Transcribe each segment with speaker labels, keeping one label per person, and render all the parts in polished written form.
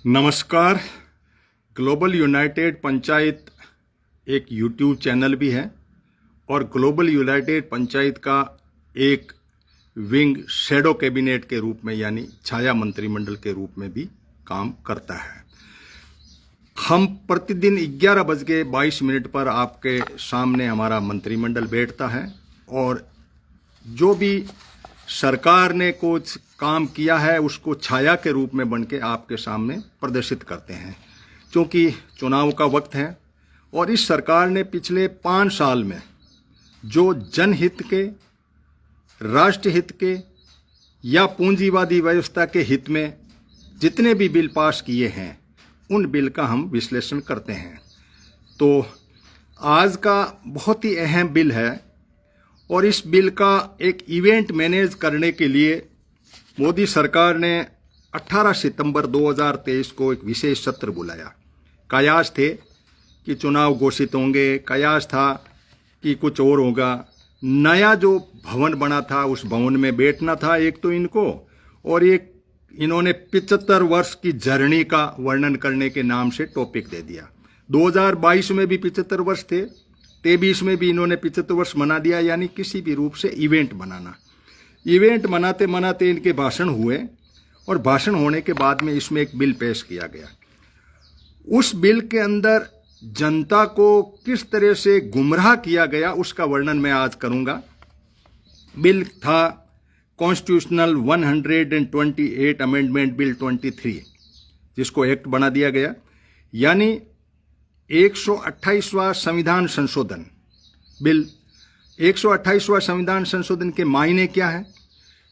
Speaker 1: नमस्कार। Global United panchayat एक YouTube channel भी है और ग्लोबल यूनाइटेड पंचायत का एक विंग शैडो कैबिनेट के रूप में यानी छाया मंत्रिमंडल के रूप में भी काम करता है। हम प्रतिदिन 11:22 पर आपके सामने हमारा मंत्रिमंडल बैठता है और जो भी सरकार ने कुछ काम किया है उसको छाया के रूप में बन के आपके सामने प्रदर्शित करते हैं। क्योंकि चुनाव का वक्त है और इस सरकार ने पिछले 5 साल में जो जनहित के, राष्ट्रहित के या पूंजीवादी व्यवस्था के हित में जितने भी बिल पास किए हैं उन बिल का हम विश्लेषण करते हैं। तो आज का बहुत ही अहम बिल है और इस बिल का एक इवेंट मैनेज करने के लिए मोदी सरकार ने 18 सितंबर 2023 को एक विशेष सत्र बुलाया। कयास थे कि चुनाव घोषित होंगे, कयास था कि कुछ और होगा। नया जो भवन बना था उस भवन में बैठना था एक तो इनको, और एक इन्होंने 75 वर्ष की जर्नी का वर्णन करने के नाम से टॉपिक दे दिया। 2022 में भी 75 वर्ष थे, 23 में भी इन्होंने 75 वर्ष मना दिया, यानी किसी भी रूप से इवेंट बनाना। इवेंट मनाते मनाते इनके भाषण हुए और भाषण होने के बाद में इसमें एक बिल पेश किया गया। उस बिल के अंदर जनता को किस तरह से गुमराह किया गया उसका वर्णन मैं आज करूंगा। बिल था कॉन्स्टिट्यूशनल 128 अमेंडमेंट बिल 23, जिसको एक्ट बना दिया गया, यानी 128वां संविधान संशोधन बिल। 128वां संविधान संशोधन के मायने क्या है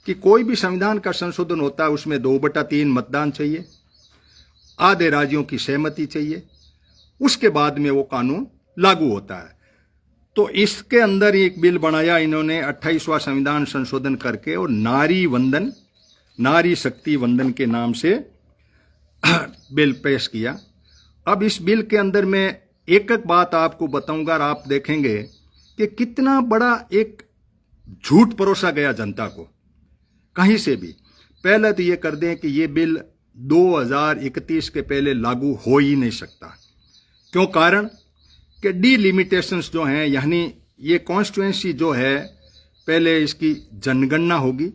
Speaker 1: कि कोई भी संविधान का संशोधन होता है उसमें 2/3 मतदान चाहिए, आधे राज्यों की सहमति चाहिए, उसके बाद में वो कानून लागू होता है। तो इसके अंदर एक बिल बनाया इन्होंने 28वां संविधान संशोधन करके, और नारी वंदन, नारी शक्ति वंदन के नाम से बिल पेश किया। अब इस बिल के अंदर मैं एक एक बात आपको बताऊंगा और आप देखेंगे कि कितना बड़ा एक झूठ परोसा गया जनता को कहीं से भी। पहले तो ये कर दें कि ये बिल 2031 के पहले लागू हो ही नहीं सकता। क्यों? कारण कि डिलिमिटेशंस जो हैं, यानी ये कॉन्स्टिट्यूएंसी जो है पहले इसकी जनगणना होगी।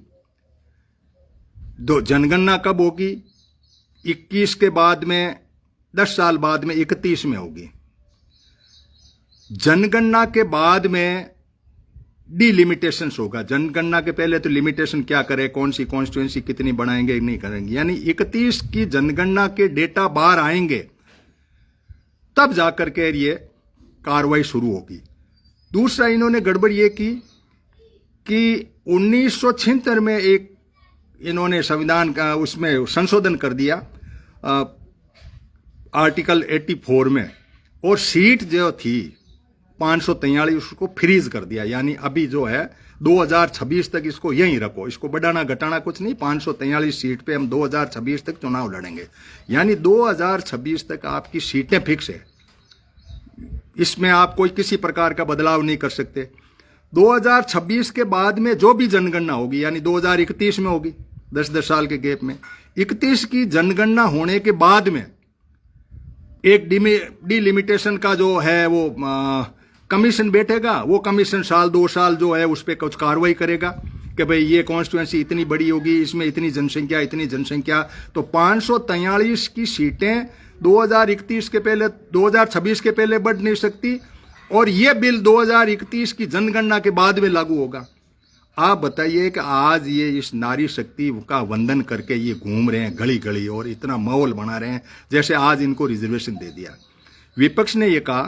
Speaker 1: जनगणना कब होगी? 21 के बाद में 10 साल बाद में 31 में होगी। जनगणना के बाद में डिलिमिटेशंस होगा। जनगणना के पहले तो लिमिटेशन क्या करे, कौन सी कॉन्स्टिट्यूएंसी कितनी बनाएंगे नहीं करेंगे, यानी 31 की जनगणना के डेटा बाहर आएंगे तब जाकर के ये कार्रवाई शुरू होगी। दूसरा इन्होंने गड़बड़ ये की कि 1976 में एक इन्होंने संविधान का उसमें संशोधन कर दिया आर्टिकल 84 में, और सीट जो थी 543 उसको फ्रीज कर दिया। यानी अभी जो है 2026 तक इसको यहीं रखो, इसको बढ़ाना घटाना कुछ नहीं। 543 सीट पे हम 2026 तक चुनाव लड़ेंगे, यानी 2026 तक आपकी सीटें फिक्स है। इसमें आप कोई किसी प्रकार का बदलाव नहीं कर सकते। 2026 के बाद में जो भी जनगणना होगी, यानी 2031 में होगी, 10-10 साल के गैप में। 31 की जनगणना होने के बाद में एक डिलिमिटेशन का जो है वो कमीशन बैठेगा। वो कमीशन साल 2 साल जो है उस पर कुछ कार्रवाई करेगा कि भाई ये कॉन्स्टिट्यूएंसी इतनी बड़ी होगी, इसमें इतनी जनसंख्या। तो 543 की सीटें 2031 के पहले, 2026 के पहले बढ़ नहीं सकती, और ये बिल 2031 की जनगणना के बाद में लागू होगा। आप बताइए कि आज ये इस नारी शक्ति का वंदन करके ये घूम रहे हैं गली गली और इतना माहौल बना रहे हैं जैसे आज इनको रिजर्वेशन दे दिया। विपक्ष ने ये कहा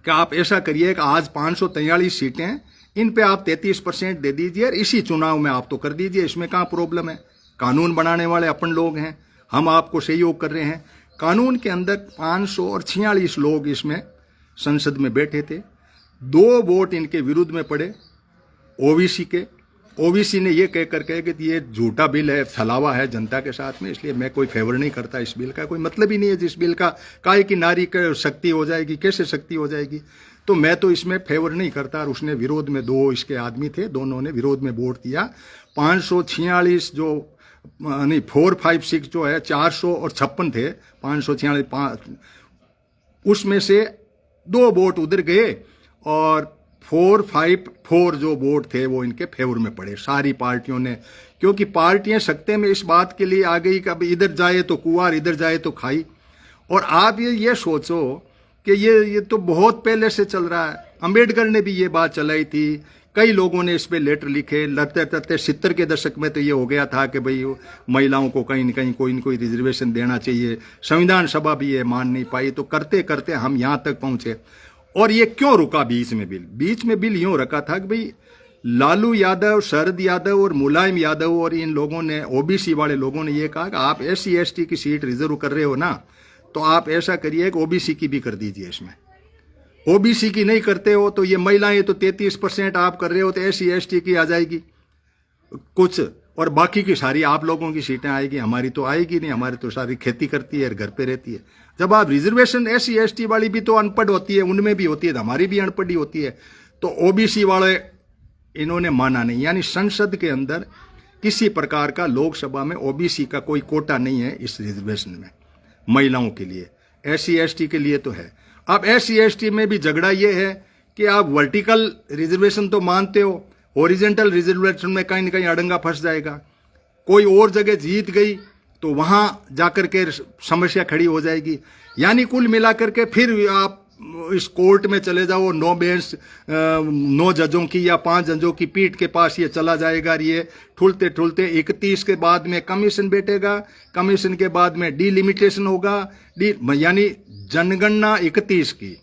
Speaker 1: कि आप ऐसा करिए कि आज 543 सीटें, इन पे आप 33% दे दीजिए और इसी चुनाव में आप तो कर दीजिए, इसमें कहाँ प्रॉब्लम है। कानून बनाने वाले अपन लोग हैं, हम आपको सहयोग कर रहे हैं। कानून के अंदर 546 लोग इसमें संसद में बैठे थे। 2 वोट इनके विरुद्ध में पड़े ओबीसी के। ओबीसी ने ये कह कर के कि ये झूठा बिल है, छलावा है जनता के साथ में, इसलिए मैं कोई फेवर नहीं करता इस बिल का, कोई मतलब ही नहीं है जिस बिल का। काहे की नारी की शक्ति हो जाएगी, कैसे शक्ति हो जाएगी, तो मैं तो इसमें फेवर नहीं करता। और उसने विरोध में 2 इसके आदमी थे, दोनों ने विरोध में वोट दिया। 546 जो नहीं 456 जो है 456 थे, 546 उसमें से 2 वोट उधर गए और 454 जो वोट थे वो इनके फेवर में पड़े सारी पार्टियों ने, क्योंकि पार्टियां सत्ते में इस बात के लिए आ गई कि अब इधर जाए तो कुंवार, इधर जाए तो खाई। और आप ये सोचो कि ये तो बहुत पहले से चल रहा है। अंबेडकर ने भी ये बात चलाई थी, कई लोगों ने इस पे लेटर लिखे, लड़ते लड़ते 70 के दशक में तो ये हो गया था कि भाई महिलाओं को कहीं न कहीं कोई न कोई रिजर्वेशन देना चाहिए। संविधान सभा भी ये मान नहीं पाई, तो करते करते हम यहाँ तक पहुंचे। और ये क्यों रुका बीच में बिल? बीच में बिल यूं रखा था कि भाई लालू यादव, शरद यादव और मुलायम यादव और इन लोगों ने, ओबीसी वाले लोगों ने ये कहा कि आप SC ST की सीट रिजर्व कर रहे हो ना, तो आप ऐसा करिए कि OBC की भी कर दीजिए। इसमें OBC की नहीं करते हो तो ये महिलाएं तो 33% आप कर रहे हो, तो SC ST की आ जाएगी कुछ, और बाकी की सारी आप लोगों की सीटें आएगी, हमारी तो आएगी नहीं, हमारी तो सारी खेती करती है और घर पे रहती है। जब आप रिजर्वेशन SC ST वाली भी तो अनपढ़ होती है, उनमें भी होती है, तो हमारी भी अनपढ़ी होती है, तो OBC वाले इन्होंने माना नहीं। यानी संसद के अंदर किसी प्रकार का लोकसभा में OBC का कोई कोटा नहीं है इस रिजर्वेशन में। महिलाओं के लिए, SC ST के लिए तो है। अब SC ST में भी झगड़ा ये है कि आप वर्टिकल रिजर्वेशन तो मानते हो, हॉरिजेंटल रिजर्वेशन में कहीं ना कहीं अड़ंगा फंस जाएगा। कोई और जगह जीत गई तो वहां जाकर के समस्या खड़ी हो जाएगी। यानी कुल मिलाकर के फिर आप इस कोर्ट में चले जाओ, 9 बेंच 9 जजों की या 5 जजों की पीठ के पास ये चला जाएगा। ये ठुलते ठुलते 31 के बाद में कमीशन बैठेगा, कमीशन के बाद में डिलिमिटेशन होगा, यानी जनगणना 31 की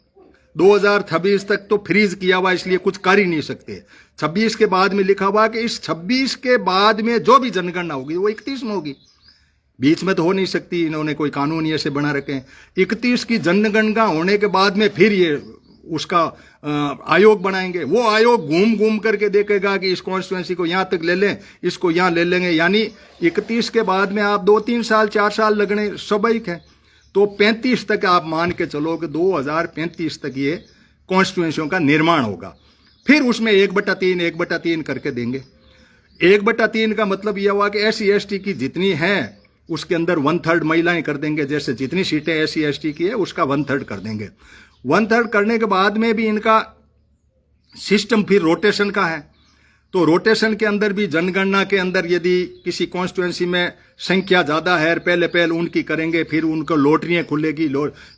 Speaker 1: 2026 तक तो फ्रीज किया हुआ, इसलिए कुछ कर ही नहीं सकते। 26 के बाद में लिखा हुआ कि इस 26 के बाद में जो भी जनगणना होगी वो 31 में होगी, बीच में तो हो नहीं सकती। इन्होंने कोई कानून ऐसे बना रखे हैं। 31 की जनगणना होने के बाद में फिर ये उसका आयोग बनाएंगे। वो आयोग घूम घूम करके देखेगा कि इस कॉन्स्टिट्यूएंसी को यहां तक ले लें, इसको यहां ले लेंगे। यानी 31 के बाद में आप 2-3 साल 4 साल लगने स्वाभाविक है। तो 35 तक आप मान के चलो कि 2035 तक ये कॉन्स्टिट्यूएंसियों का निर्माण होगा। फिर उसमें 1/3 करके देंगे। 1/3 का मतलब यह हुआ कि SC ST की जितनी है उसके अंदर 1/3 महिलाएं कर देंगे। जैसे जितनी सीटें SC ST की है उसका 1/3 कर देंगे। 1/3 करने के बाद में भी इनका सिस्टम फिर रोटेशन का है। तो रोटेशन के अंदर भी जनगणना के अंदर यदि किसी कॉन्स्टिट्यूएंसी में संख्या ज्यादा है, पहले उनकी करेंगे, फिर उनको लॉटरियां खुलेगी,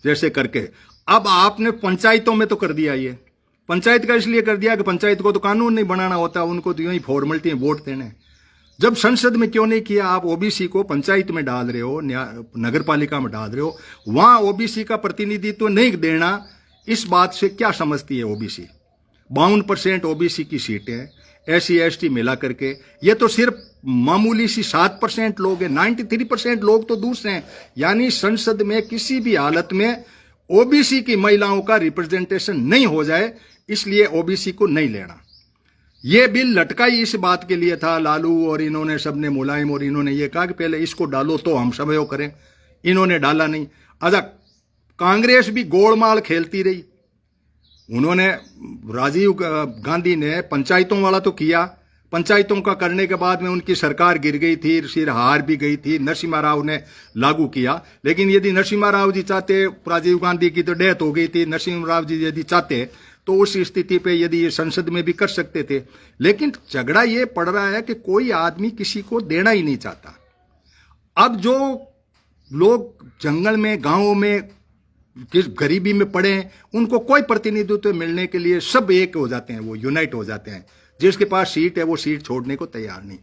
Speaker 1: जैसे करके। अब आपने पंचायतों में तो कर दिया। ये पंचायत का इसलिए कर दिया कि पंचायत को तो कानून नहीं बनाना होता, उनको तो यूं ही फॉर्मेलिटी वोट देने। जब संसद में क्यों नहीं किया? आप OBC को पंचायत में डाल रहे हो, नगर पालिका में डाल रहे हो, वहां OBC का प्रतिनिधित्व नहीं देना, इस बात से क्या समझती है OBC? 52% OBC की सीटें SC ST मिला करके, ये तो सिर्फ मामूली सी 7% लोग हैं, 93% लोग तो दूसरे हैं। यानी संसद में किसी भी हालत में OBC की महिलाओं का रिप्रेजेंटेशन नहीं हो जाए, इसलिए OBC को नहीं लेना। ये बिल लटका ही इस बात के लिए था। लालू और इन्होंने, सबने, मुलायम और इन्होंने ये कहा कि पहले इसको डालो तो हम सब वो करें। इन्होंने डाला नहीं। अच्छा, कांग्रेस भी गोलमाल खेलती रही। उन्होंने, राजीव गांधी ने पंचायतों वाला तो किया, पंचायतों का करने के बाद में उनकी सरकार गिर गई थी, फिर हार भी गई थी। नरसिम्हा राव ने लागू किया, लेकिन यदि नरसिम्हा राव जी चाहते, राजीव गांधी की तो डेथ हो गई थी, नरसिम्हा राव जी यदि चाहते तो उस स्थिति पे यदि ये संसद में भी कर सकते थे। लेकिन झगड़ा ये पड़ रहा है कि कोई आदमी किसी को देना ही नहीं चाहता। अब जो लोग जंगल में, गांवों में, किस गरीबी में पड़े हैं, उनको कोई प्रतिनिधित्व मिलने के लिए सब एक हो जाते हैं, वो यूनाइट हो जाते हैं। जिसके पास सीट है वो सीट छोड़ने को तैयार नहीं।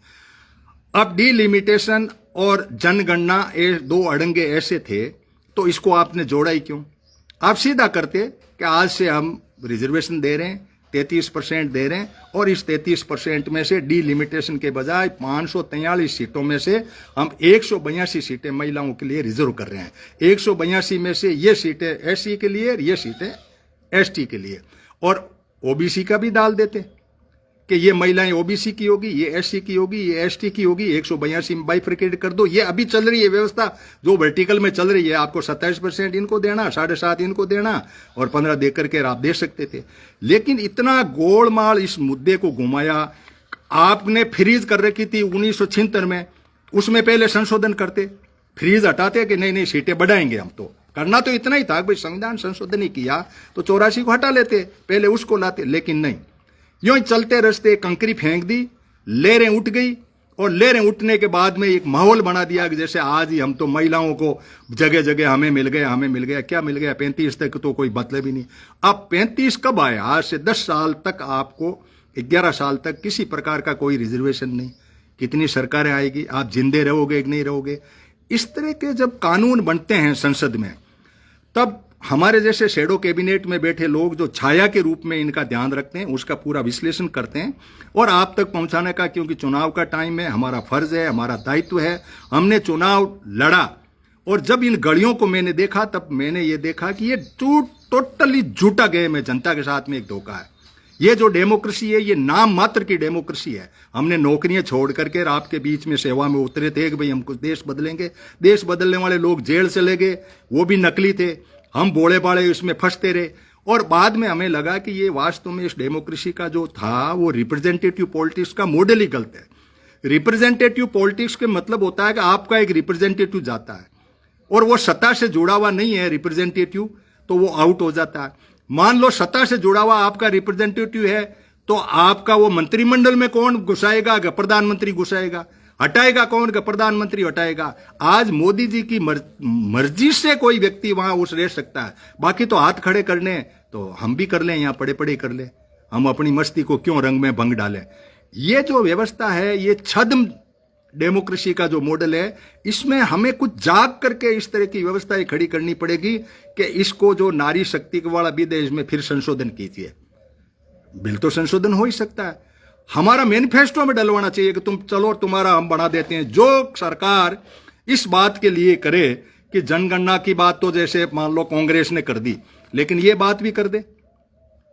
Speaker 1: अब डिलिमिटेशन और जनगणना, 2 अड़ंगे ऐसे थे, तो इसको आपने जोड़ा ही क्यों? आप सीधा करते कि आज से हम रिजर्वेशन दे रहे हैं, 33% दे रहे हैं, और इस 33% में से डिलिमिटेशन के बजाय 543 सीटों में से हम 182 सीटें महिलाओं के लिए रिजर्व कर रहे हैं। 182 में से ये सीटें SC के लिए, ये सीटें ST के लिए, और OBC का भी डाल देते कि ये महिलाएं OBC की होगी, ये SC की होगी, ये ST की होगी। 182 में बाइफरकेट कर दो। ये अभी चल रही है व्यवस्था, जो वर्टिकल में चल रही है। आपको 27% इनको देना, 7.5% इनको देना, और 15 दे करके आप दे सकते थे। लेकिन इतना गोलमाल इस मुद्दे को घुमाया। आपने फ्रीज कर रखी थी 1976 में उसमें पहले संशोधन करते, फ्रीज हटाते कि नहीं नहीं सीटें बढ़ाएंगे हम, तो करना तो इतना ही था भाई संविधान संशोधन ही किया तो 84 को हटा लेते, पहले उसको लाते, लेकिन नहीं, यूं ही चलते रस्ते कंकरी फेंक दी, लहरें उठ गई, और लहरें उठने के बाद में एक माहौल बना दिया कि जैसे आज ही हम तो महिलाओं को जगह जगह हमें मिल गया, हमें मिल गया, क्या मिल गया, 35 तक तो कोई मतलब ही नहीं। अब 35 कब आया? आज से 10 साल तक आपको, 11 साल तक किसी प्रकार का कोई रिजर्वेशन नहीं। कितनी सरकारें आएगी, आप जिंदे रहोगे कि नहीं रहोगे? इस तरह के जब कानून बनते हैं संसद में, तब हमारे जैसे शैडो कैबिनेट में बैठे लोग जो छाया के रूप में इनका ध्यान रखते हैं, उसका पूरा विश्लेषण करते हैं और आप तक पहुंचाने का, क्योंकि चुनाव का टाइम है, हमारा फर्ज है, हमारा दायित्व है। हमने चुनाव लड़ा और जब इन गड़ियों को मैंने देखा तब मैंने ये देखा कि ये टोटली झूठा गेम है, जनता के साथ में एक धोखा है। ये जो डेमोक्रेसी है, ये नाम मात्र की डेमोक्रेसी है। हमने नौकरियां छोड़ करके आपके बीच में सेवा में उतरे थे कि भाई हम कुछ देश बदलेंगे। देश बदलने वाले लोग जेल चले गए, वो भी नकली थे, हम बोले बाड़े उसमें फंसते रहे। और बाद में हमें लगा कि ये वास्तव में इस डेमोक्रेसी का जो था वो रिप्रेजेंटेटिव पॉलिटिक्स का मॉडल ही गलत है। रिप्रेजेंटेटिव पॉलिटिक्स के मतलब होता है कि आपका एक रिप्रेजेंटेटिव जाता है और वो सत्ता से जुड़ा हुआ नहीं है रिप्रेजेंटेटिव, तो वो आउट हो जाता है। मान लो सत्ता से जुड़ा हुआ आपका रिप्रेजेंटेटिव है, तो आपका वो मंत्रिमंडल में कौन घुसाएगा? प्रधानमंत्री घुसाएगा। हटाएगा कौन? का प्रधानमंत्री हटाएगा। आज मोदी जी की मर्जी से कोई व्यक्ति वहां उस रह सकता है, बाकी तो हाथ खड़े करने तो हम भी कर लें, यहां पड़े पड़े कर ले, हम अपनी मस्ती को क्यों रंग में भंग डालें। ये जो व्यवस्था है, ये छद्म डेमोक्रेसी का जो मॉडल है, इसमें हमें कुछ जाग करके इस तरह की व्यवस्थाएं खड़ी करनी पड़ेगी कि इसको जो नारी शक्ति वाला बिल है, इसमें फिर संशोधन कीजिए। बिल तो संशोधन हो ही सकता है, हमारा मैनिफेस्टो में डलवाना चाहिए कि तुम चलो तुम्हारा हम बना देते हैं। जो सरकार इस बात के लिए करे कि जनगणना की बात तो जैसे मान लो कांग्रेस ने कर दी, लेकिन ये बात भी कर दे।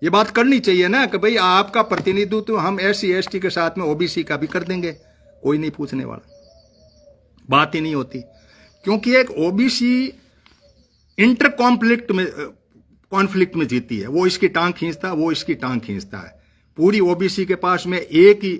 Speaker 1: ये बात करनी चाहिए ना कि भाई आपका प्रतिनिधित्व तो हम SC ST के साथ में OBC का भी कर देंगे, कोई नहीं पूछने वाला, बात ही नहीं होती। क्योंकि एक OBC इंटर कॉन्फ्लिक्ट में जीती है, वो इसकी टांग खींचता है, वो इसकी टांग खींचता है। पूरी OBC के पास में एक ही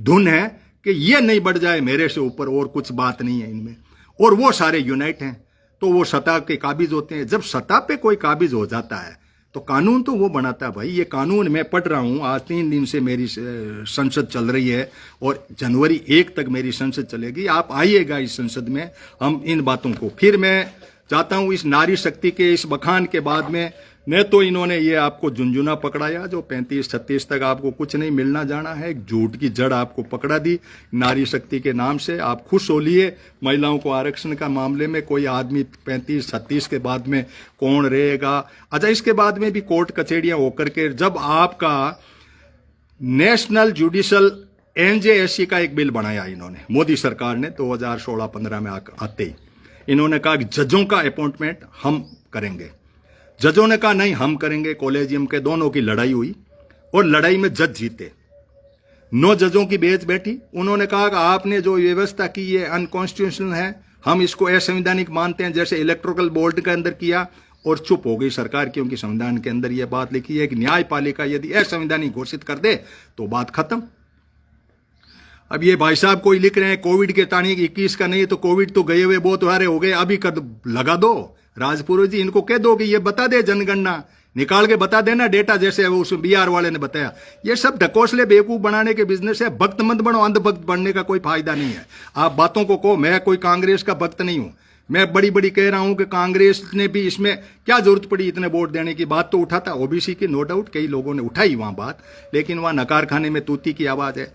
Speaker 1: धुन है कि ये नहीं बढ़ जाए मेरे से ऊपर, और कुछ बात नहीं है इनमें, और वो सारे यूनाइट हैं, तो वो सत्ता के काबिज होते हैं। जब सत्ता पे कोई काबिज हो जाता है तो कानून तो वो बनाता है। भाई ये कानून मैं पढ़ रहा हूं, आज 3 दिन से मेरी संसद चल रही है और जनवरी 1 तक मेरी संसद चलेगी। आप आइएगा इस संसद में, हम इन बातों को फिर मैं चाहता हूं इस नारी शक्ति के इस बखान के बाद में न तो इन्होंने ये आपको झुंझुना पकड़ाया जो 35-36 तक आपको कुछ नहीं मिलना जाना है, एक झूठ की जड़ आपको पकड़ा दी नारी शक्ति के नाम से। आप खुश हो लिए महिलाओं को आरक्षण का मामले में, कोई आदमी 35-36 के बाद में कौन रहेगा। अच्छा, इसके बाद में भी कोर्ट कचहरियां होकर के जब आपका नेशनल जुडिशल NJSC का एक बिल बनाया इन्होंने, मोदी सरकार ने 2016-15 में आते ही इन्होंने कहा कि जजों का अपॉइंटमेंट हम करेंगे। जजों ने कहा नहीं हम करेंगे। कॉलेजियम के दोनों की लड़ाई हुई और लड़ाई में जज जीते। 9 जजों की बेंच बैठी, उन्होंने कहा कि आपने जो व्यवस्था की ये अनकॉन्स्टिट्यूशनल है, हम इसको असंवैधानिक मानते हैं, जैसे इलेक्ट्रोकल बोर्ड के अंदर किया, और चुप हो गई सरकार, क्योंकि संविधान के अंदर यह बात लिखी है कि न्यायपालिका यदि असंवैधानिक घोषित कर दे तो बात खत्म। अब ये भाई साहब कोई लिख रहे हैं कोविड के तारीख 21 का नहीं, तो कोविड तो गए हुए बहुत सारे हो गए, अभी कर लगा दो। राजपुरोहित जी इनको कह दो कि ये बता दे, जनगणना निकाल के बता देना डेटा, जैसे वो उस BR वाले ने बताया। ये सब ढकोसले बेवकूफ बनाने के बिजनेस है। भक्त मत बनो, अंधभक्त बनने का कोई फायदा नहीं है। आप बातों को कहो, मैं कोई कांग्रेस का भक्त नहीं हूं, मैं बड़ी बड़ी कह रहा हूं कि कांग्रेस ने भी इसमें क्या जरूरत पड़ी इतने वोट देने की। बात तो उठाता OBC की, नो डाउट कई लोगों ने उठाई वहां बात, लेकिन वहां नकार खाने में तूती की आवाज है।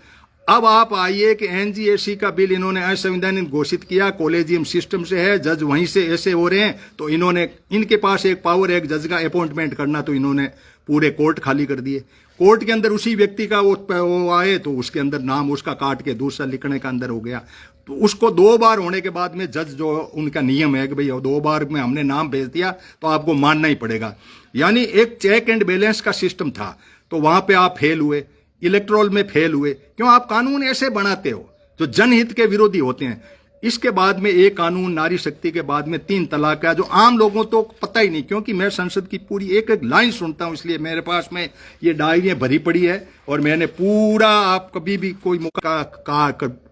Speaker 1: अब आप आइए कि NJSC का बिल इन्होंने असंवैधानिक घोषित किया, कॉलेजियम सिस्टम से है, जज वहीं से ऐसे हो रहे हैं, तो इन्होंने, इनके पास एक पावर है एक जज का अपॉइंटमेंट करना, तो इन्होंने पूरे कोर्ट खाली कर दिए। कोर्ट के अंदर उसी व्यक्ति का वो आए तो उसके अंदर नाम उसका काट के दूसरा लिखने का अंदर हो गया, तो उसको 2 बार होने के बाद में जज, जो उनका नियम है कि भाई 2 बार में हमने नाम भेज दिया तो आपको मानना ही पड़ेगा। यानी एक चेक एंड बैलेंस का सिस्टम था, तो वहां पे आप फेल हुए, इलेक्ट्रोल में फेल हुए। क्यों? आप कानून ऐसे बनाते हो जो जनहित के विरोधी होते हैं। इसके बाद में एक कानून नारी शक्ति के बाद में 3 तलाक का, जो आम लोगों तो पता ही नहीं, क्योंकि मैं संसद की पूरी एक एक लाइन सुनता हूं, इसलिए मेरे पास में ये डायरियां भरी पड़ी है और मैंने पूरा, आप कभी भी कोई मौका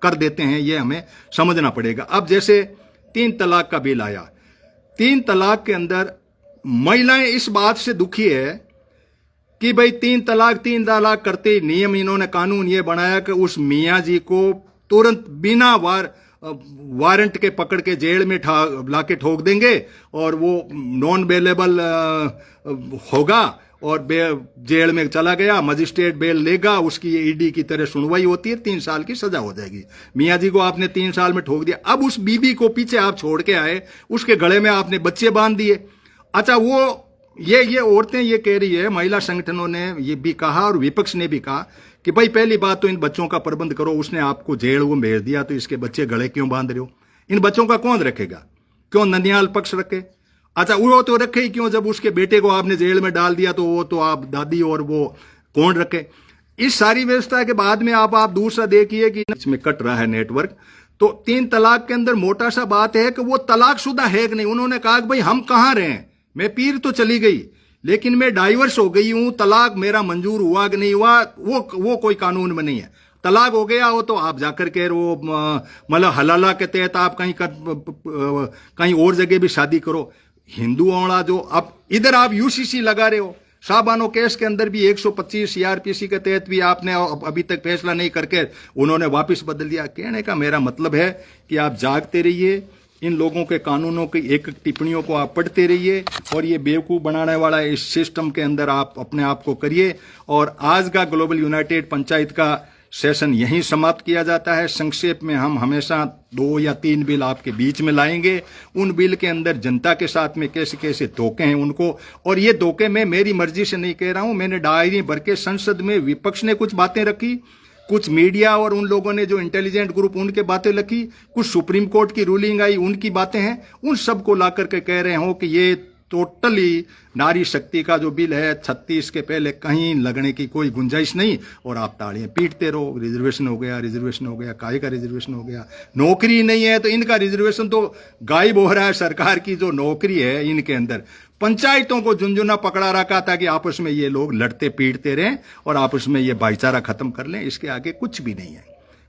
Speaker 1: कर देते हैं, ये हमें समझना पड़ेगा। अब जैसे 3 तलाक का बिल आया, 3 तलाक के अंदर महिलाएं इस बात से दुखी है कि भाई 3 तलाक करते नियम, इन्होंने कानून ये बनाया कि उस मियाँ जी को तुरंत बिना वारंट के पकड़ के जेल में लाके ठोक देंगे और वो नॉन बेलेबल होगा और जेल में चला गया, मजिस्ट्रेट बेल लेगा, उसकी ईडी की तरह सुनवाई होती है, 3 साल की सजा हो जाएगी। मियाँ जी को आपने 3 साल में ठोक दिया, अब उस बीबी को पीछे आप छोड़ के आए, उसके गले में आपने बच्चे बांध दिए। अच्छा, वो ये औरतें ये कह रही है, महिला संगठनों ने ये भी कहा और विपक्ष ने भी कहा कि भाई पहली बात तो इन बच्चों का प्रबंध करो, उसने आपको जेल वो भेज दिया तो इसके बच्चे गले क्यों बांध रहे हो? इन बच्चों का कौन रखेगा? क्यों ननिहाल पक्ष रखे? अच्छा, वो तो रखे ही क्यों जब उसके बेटे को आपने जेल में डाल दिया, तो वो तो आप दादी और वो कौन रखे? इस सारी व्यवस्था के बाद में आप दूसरा देखिए कि इसमें कट रहा है नेटवर्क। तो 3 तलाक के अंदर मोटा सा बात है कि वो तलाकशुदा है कि नहीं। उन्होंने कहा कि भाई हम कहां रहे हैं, मैं पीर तो चली गई लेकिन मैं डाइवर्स हो गई हूं, तलाक मेरा मंजूर हुआ कि नहीं हुआ वो कोई कानून में नहीं है। तलाक हो गया हो तो आप जाकर के वो मतलब हलाला के तहत आप कहीं और जगह भी शादी करो। हिंदुओं वाला जो अब इधर आप यूसीसी लगा रहे हो, शाहबानो केस के अंदर भी 125 सीआरपीसी के तहत भी आपने अभी तक फैसला नहीं करके उन्होंने वापस बदल दिया। कहने का मेरा मतलब है कि आप जागते रहिए, इन लोगों के कानूनों की एक टिप्पणियों को आप पढ़ते रहिए और ये बेवकूफ़ बनाने वाला इस सिस्टम के अंदर आप अपने आप को करिए। और आज का ग्लोबल यूनाइटेड पंचायत का सेशन यहीं समाप्त किया जाता है। संक्षेप में हम हमेशा 2 या 3 बिल आपके बीच में लाएंगे। उन बिल के अंदर जनता के साथ में कैसे कैसे धोखे हैं उनको, और ये धोखे मैं मेरी मर्जी से नहीं कह रहा हूं, मैंने डायरी भर के संसद में विपक्ष ने कुछ बातें रखी, कुछ मीडिया और उन लोगों ने जो इंटेलिजेंट ग्रुप उनके बातें लिखी, कुछ सुप्रीम कोर्ट की रूलिंग आई उनकी बातें हैं, उन सबको ला करके कह रहे हो कि ये टोटली नारी शक्ति का जो बिल है 36 के पहले कहीं लगने की कोई गुंजाइश नहीं। और आप तालियां पीटते रहो, रिजर्वेशन हो गया, रिजर्वेशन हो गया, काहे का रिजर्वेशन हो गया, नौकरी नहीं है तो इनका रिजर्वेशन तो गायब हो रहा है। सरकार की जो नौकरी है इनके अंदर पंचायतों को झुंझुना पकड़ा रखा था कि आपस में ये लोग लड़ते पीटते रहें और आपस में ये भाईचारा खत्म कर लें। इसके आगे कुछ भी नहीं है,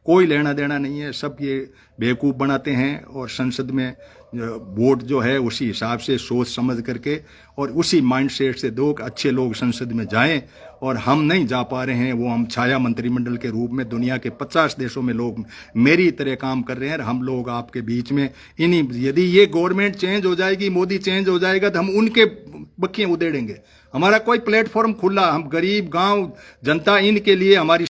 Speaker 1: कोई लेना देना नहीं है। सब ये बेवकूफ़ बनाते हैं और संसद में वोट जो है उसी हिसाब से सोच समझ करके और उसी माइंडसेट से दो कि अच्छे लोग संसद में जाएं, और हम नहीं जा पा रहे हैं। वो हम छाया मंत्रिमंडल के रूप में दुनिया के 50 देशों में लोग मेरी तरह काम कर रहे हैं, हम लोग आपके बीच में इन्हीं, यदि ये गवर्नमेंट चेंज हो जाएगी, मोदी चेंज हो जाएगा तो हम उनके बखियां उधेड़ेंगे। हमारा कोई प्लेटफॉर्म खुला, हम गरीब गांव जनता इनके लिए हमारी